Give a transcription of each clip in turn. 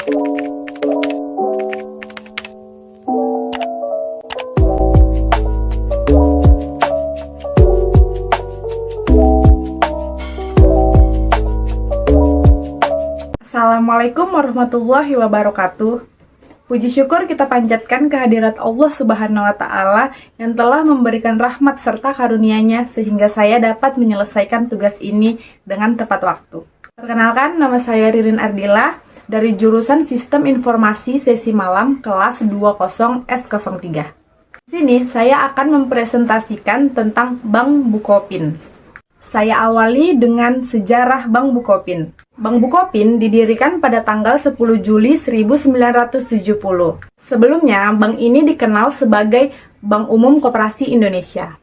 Assalamualaikum warahmatullahi wabarakatuh. Puji syukur kita panjatkan kehadirat Allah Subhanahu wa Ta'ala yang telah memberikan rahmat serta karunia-Nya sehingga saya dapat menyelesaikan tugas ini dengan tepat waktu. Perkenalkan, nama saya Ririn Ardila dari jurusan Sistem Informasi Sesi Malam kelas 20 S03. Di sini saya akan mempresentasikan tentang Bank Bukopin. Saya awali dengan sejarah Bank Bukopin. Bank Bukopin didirikan pada tanggal 10 Juli 1970. Sebelumnya, bank ini dikenal sebagai Bank Umum Koperasi Indonesia.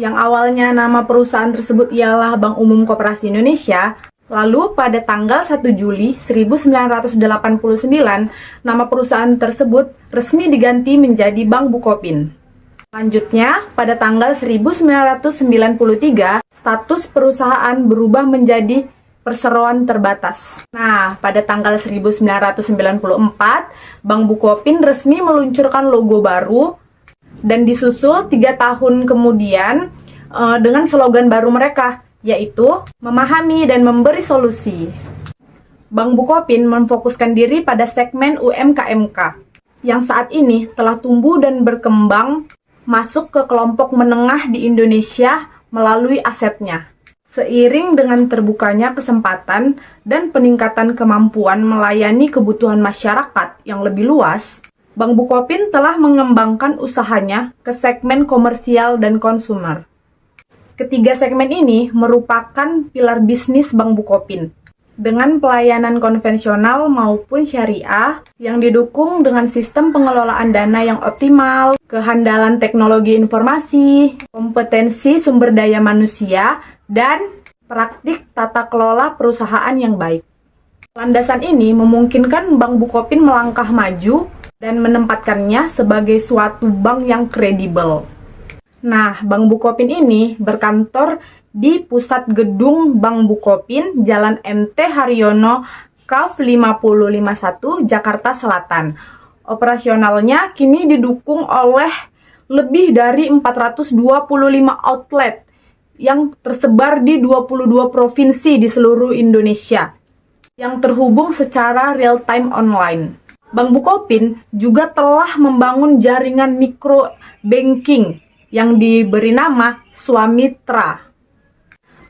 Yang awalnya nama perusahaan tersebut ialah Bank Umum Koperasi Indonesia, lalu pada tanggal 1 Juli 1989, nama perusahaan tersebut resmi diganti menjadi Bank Bukopin. Selanjutnya, pada tanggal 1993, status perusahaan berubah menjadi perseroan terbatas. Nah, pada tanggal 1994, Bank Bukopin resmi meluncurkan logo baru dan disusul 3 tahun kemudian dengan slogan baru mereka, yaitu memahami dan memberi solusi. Bank Bukopin memfokuskan diri pada segmen UMKMK yang saat ini telah tumbuh dan berkembang masuk ke kelompok menengah di Indonesia melalui asetnya. Seiring dengan terbukanya kesempatan dan peningkatan kemampuan melayani kebutuhan masyarakat yang lebih luas, Bank Bukopin telah mengembangkan usahanya ke segmen komersial dan konsumer. Ketiga segmen ini merupakan pilar bisnis Bank Bukopin, dengan pelayanan konvensional maupun syariah yang didukung dengan sistem pengelolaan dana yang optimal, kehandalan teknologi informasi, kompetensi sumber daya manusia, dan praktik tata kelola perusahaan yang baik. Landasan ini memungkinkan Bank Bukopin melangkah maju dan menempatkannya sebagai suatu bank yang kredibel. Nah, Bank Bukopin ini berkantor di pusat gedung Bank Bukopin, Jalan MT Haryono, KAF 5051, Jakarta Selatan. Operasionalnya kini didukung oleh lebih dari 425 outlet yang tersebar di 22 provinsi di seluruh Indonesia yang terhubung secara real-time online. Bank Bukopin juga telah membangun jaringan mikro banking yang diberi nama Swamitra,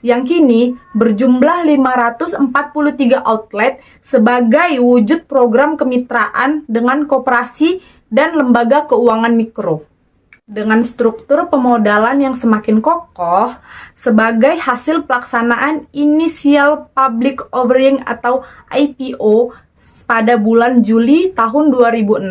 yang kini berjumlah 543 outlet sebagai wujud program kemitraan dengan koperasi dan lembaga keuangan mikro. Dengan struktur pemodalan yang semakin kokoh sebagai hasil pelaksanaan Initial Public Offering atau IPO pada bulan Juli tahun 2006,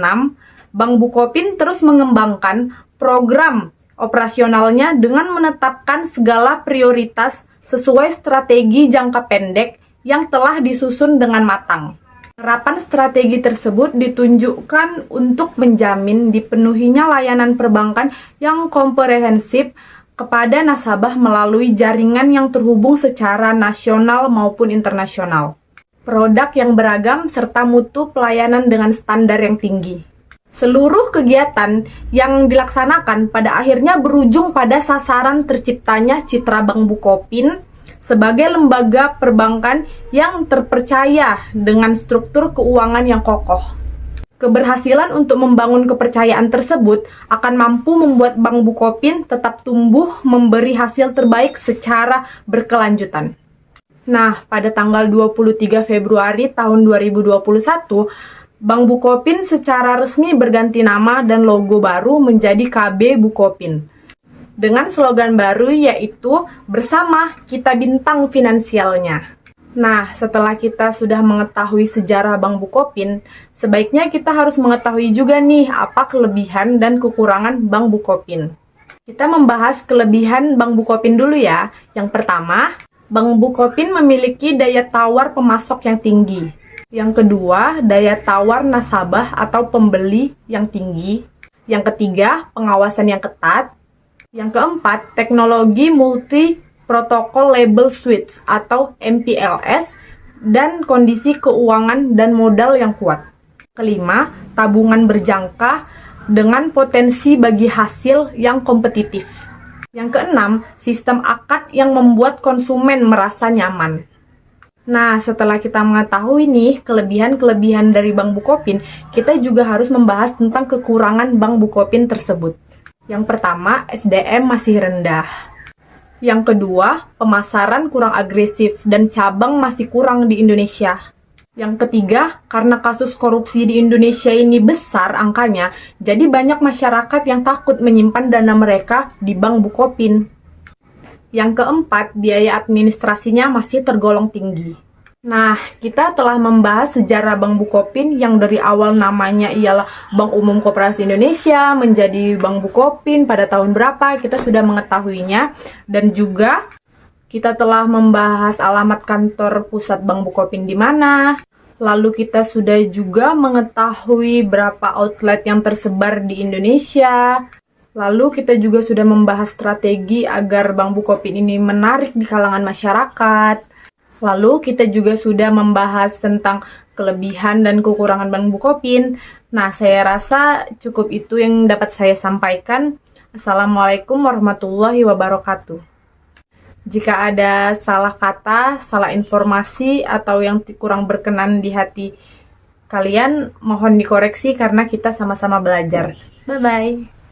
Bank Bukopin terus mengembangkan program operasionalnya dengan menetapkan segala prioritas sesuai strategi jangka pendek yang telah disusun dengan matang. Penerapan strategi tersebut ditunjukkan untuk menjamin dipenuhinya layanan perbankan yang komprehensif kepada nasabah melalui jaringan yang terhubung secara nasional maupun internasional, produk yang beragam, serta mutu pelayanan dengan standar yang tinggi. Seluruh kegiatan yang dilaksanakan pada akhirnya berujung pada sasaran terciptanya citra Bank Bukopin sebagai lembaga perbankan yang terpercaya dengan struktur keuangan yang kokoh. Keberhasilan untuk membangun kepercayaan tersebut akan mampu membuat Bank Bukopin tetap tumbuh memberi hasil terbaik secara berkelanjutan. Nah, pada tanggal 23 Februari tahun 2021, Bank Bukopin secara resmi berganti nama dan logo baru menjadi KB Bukopin. Dengan slogan baru yaitu Bersama Kita Bintang Finansialnya. Nah, setelah kita sudah mengetahui sejarah Bank Bukopin, sebaiknya kita harus mengetahui juga nih apa kelebihan dan kekurangan Bank Bukopin. Kita membahas kelebihan Bank Bukopin dulu ya. Yang pertama, Bank Bukopin memiliki daya tawar pemasok yang tinggi. Yang kedua, daya tawar nasabah atau pembeli yang tinggi. Yang ketiga, pengawasan yang ketat. Yang keempat, teknologi multi protokol label switch atau MPLS dan kondisi keuangan dan modal yang kuat. Kelima, tabungan berjangka dengan potensi bagi hasil yang kompetitif. Yang keenam, sistem akad yang membuat konsumen merasa nyaman. Nah, setelah kita mengetahui nih kelebihan-kelebihan dari Bank Bukopin, kita juga harus membahas tentang kekurangan Bank Bukopin tersebut. Yang pertama, SDM masih rendah. Yang kedua, pemasaran kurang agresif dan cabang masih kurang di Indonesia. Yang ketiga, karena kasus korupsi di Indonesia ini besar angkanya, jadi banyak masyarakat yang takut menyimpan dana mereka di Bank Bukopin. Yang keempat, biaya administrasinya masih tergolong tinggi. Nah, kita telah membahas sejarah Bank Bukopin yang dari awal namanya ialah Bank Umum Koperasi Indonesia menjadi Bank Bukopin pada tahun berapa, kita sudah mengetahuinya. Dan juga kita telah membahas alamat kantor pusat Bank Bukopin di mana. Lalu kita sudah juga mengetahui berapa outlet yang tersebar di Indonesia. Lalu kita juga sudah membahas strategi agar Bank Bukopin ini menarik di kalangan masyarakat. Lalu kita juga sudah membahas tentang kelebihan dan kekurangan Bank Bukopin. Nah, saya rasa cukup itu yang dapat saya sampaikan. Assalamualaikum warahmatullahi wabarakatuh. Jika ada salah kata, salah informasi, atau yang kurang berkenan di hati kalian, mohon dikoreksi karena kita sama-sama belajar. Bye-bye.